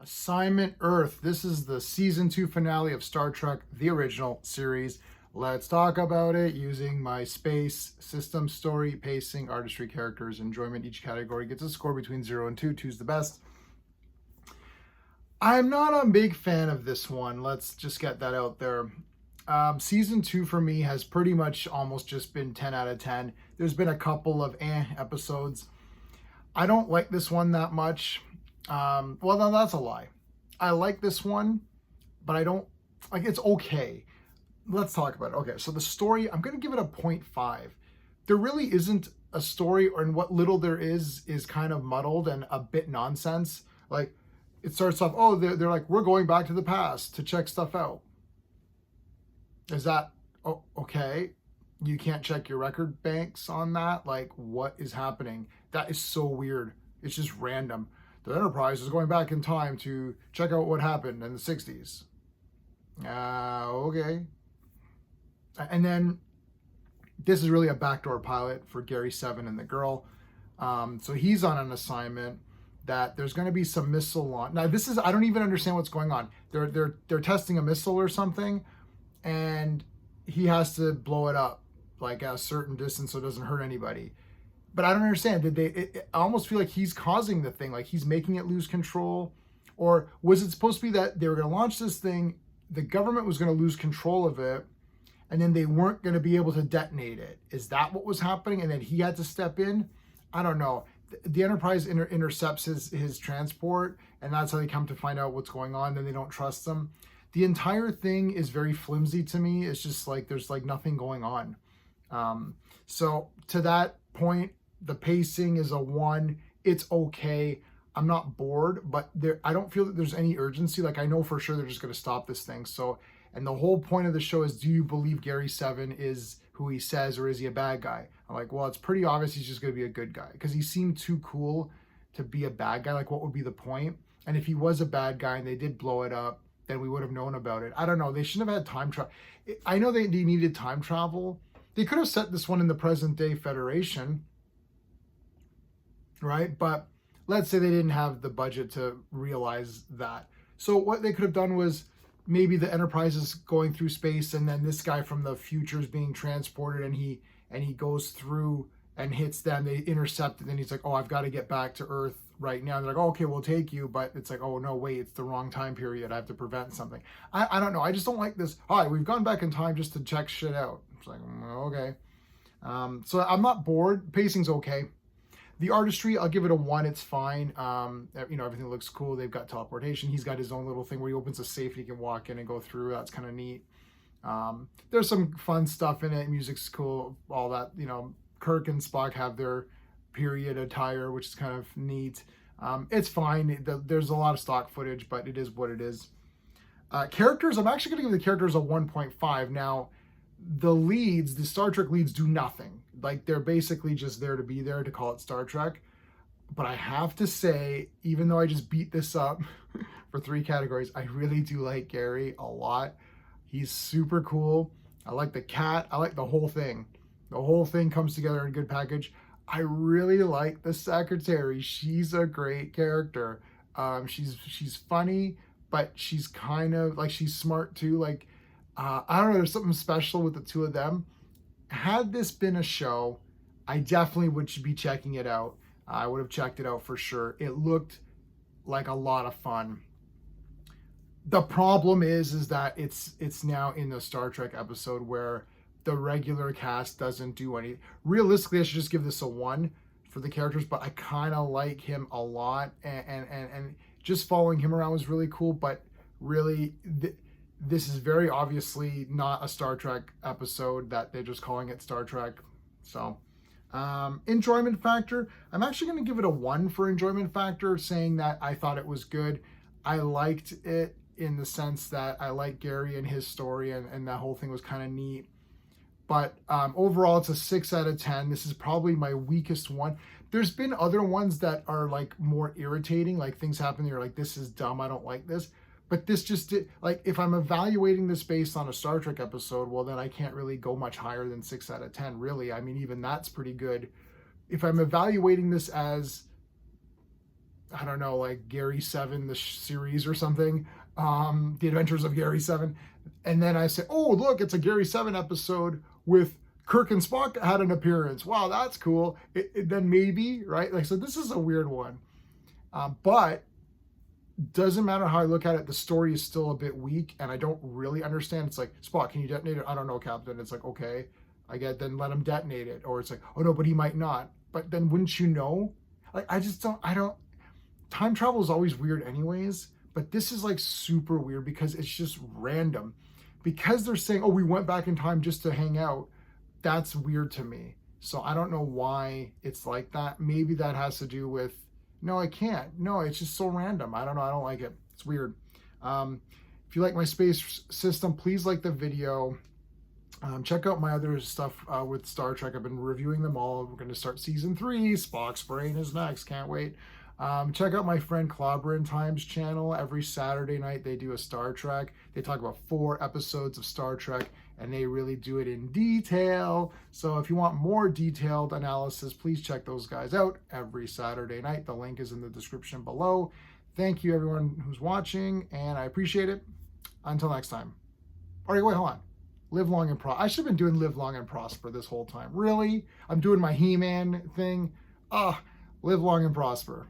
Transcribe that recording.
Assignment Earth. This is the season 2 finale of Star Trek, the original series. Let's talk about it using my space, system, story, pacing, artistry, characters, enjoyment. Each category gets a score between 0 and 2. 2's the best. I'm not a big fan of this one. Let's just get that out there. Season 2 for me has pretty much almost just been 10 out of 10. There's been a couple of episodes. I don't like this one that much. Well, no, that's a lie. I like this one, but I don't like it's okay. Let's talk about it. Okay, so the story, I'm going to give it a 0.5. There really isn't a story, and what little there is kind of muddled and a bit nonsense. Like, it starts off, oh, they're like, we're going back to the past to check stuff out. Is that okay? You can't check your record banks on that? Like, what is happening? That is so weird. It's just random. The Enterprise is going back in time to check out what happened in the 60s. Okay. And then this is really a backdoor pilot for Gary Seven and the girl. So he's on an assignment that there's going to be some missile launch. Now this is, I don't even understand what's going on. They're testing a missile or something, and he has to blow it up like at a certain distance so it doesn't hurt anybody. But I don't understand. I almost feel like he's causing the thing, like he's making it lose control. Or was it supposed to be that they were going to launch this thing, the government was going to lose control of it, and then they weren't going to be able to detonate it? Is that what was happening? And then he had to step in? I don't know. The Enterprise intercepts his transport, and that's how they come to find out what's going on. Then they don't trust them. The entire thing is very flimsy to me. It's just like there's like nothing going on. So to that point, the pacing is a 1. It's okay. I'm not bored, but I don't feel that there's any urgency. Like, I know for sure they're just going to stop this thing. So, and the whole point of the show is, do you believe Gary Seven is who he says, or is he a bad guy? I'm like, well, it's pretty obvious he's just going to be a good guy, because he seemed too cool to be a bad guy. Like, what would be the point? And if he was a bad guy and they did blow it up, then we would have known about it. I don't know. They shouldn't have had time travel. I know they needed time travel. They could have set this one in the present day Federation, right? But let's say they didn't have the budget to realize that. So what they could have done was, maybe the Enterprise is going through space, and then this guy from the future is being transported, and he goes through and hits them. They intercept, and then he's like, oh, I've got to get back to Earth right now. And they're like, oh, okay, we'll take you. But it's like, oh, no, wait, it's the wrong time period. I have to prevent something. I don't know. I just don't like this. All right, we've gone back in time just to check shit out. It's like, okay. So I'm not bored. Pacing's okay. The artistry, I'll give it a 1. It's fine. Everything looks cool. They've got teleportation. He's got his own little thing where he opens a safe and he can walk in and go through. That's kind of neat. There's some fun stuff in it. Music's cool. All that, Kirk and Spock have their period attire, which is kind of neat. It's fine. There's a lot of stock footage, but it is what it is. Characters, I'm actually going to give the characters a 1.5. Now, the Star Trek leads do nothing. Like, they're basically just there to be there to call it Star Trek. But I have to say, even though I just beat this up for 3 categories, I really do like Gary a lot. He's super cool. I like the cat. I like the whole thing. The whole thing comes together in a good package. I really like the secretary. She's a great character. She's funny, but she's kind of like, she's smart too. Like, I don't know, there's something special with the two of them. Had this been a show, I definitely would be checking it out. I would have checked it out for sure. It looked like a lot of fun. The problem is that it's now in the Star Trek episode where the regular cast doesn't do any. Realistically, I should just give this a 1 for the characters, but I kind of like him a lot, and just following him around was really cool. But really, this is very obviously not a Star Trek episode, that they're just calling it Star Trek. So, enjoyment factor, I'm actually going to give it a 1 for enjoyment factor, saying that I thought it was good. I liked it in the sense that I like Gary and his story, and that whole thing was kind of neat. But overall, it's a 6 out of 10. This is probably my weakest one. There's been other ones that are like more irritating, like things happen, you're like, this is dumb, I don't like this. But this just did, like, if I'm evaluating this based on a Star Trek episode, well, then I can't really go much higher than 6 out of 10, really. I mean, even that's pretty good. If I'm evaluating this as I don't know, like Gary Seven, the series or something, The Adventures of Gary Seven, and then I say, oh look, it's a Gary Seven episode with Kirk and Spock had an appearance. Wow, that's cool. Then maybe, right? Like, so this is a weird one, but doesn't matter how I look at it, the story is still a bit weak, and I don't really understand. It's like, Spock, can you detonate it? I don't know, Captain. It's like, okay, I get, then let him detonate it. Or it's like, oh no, but he might not. But then wouldn't you know? Like, I don't, time travel is always weird anyways, but this is like super weird because it's just random. Because they're saying, oh, we went back in time just to hang out, that's weird to me. So I don't know why it's like that. Maybe that has to do with, no, I can't. No, it's just so random. I don't know. I don't like it. It's weird. If you like my space system, please like the video. Check out my other stuff with Star Trek. I've been reviewing them all. We're going to start season 3. Spock's Brain is next. Can't wait. Check out my friend Clobberin Times channel. Every Saturday night they do a Star Trek. They talk about 4 episodes of Star Trek, and they really do it in detail. So if you want more detailed analysis, please check those guys out every Saturday night. The link is in the description below. Thank you everyone who's watching, and I appreciate it. Until next time. All right, wait, hold on. Live long and prosper. I should have been doing live long and prosper this whole time. Really? I'm doing my He-Man thing. Live long and prosper.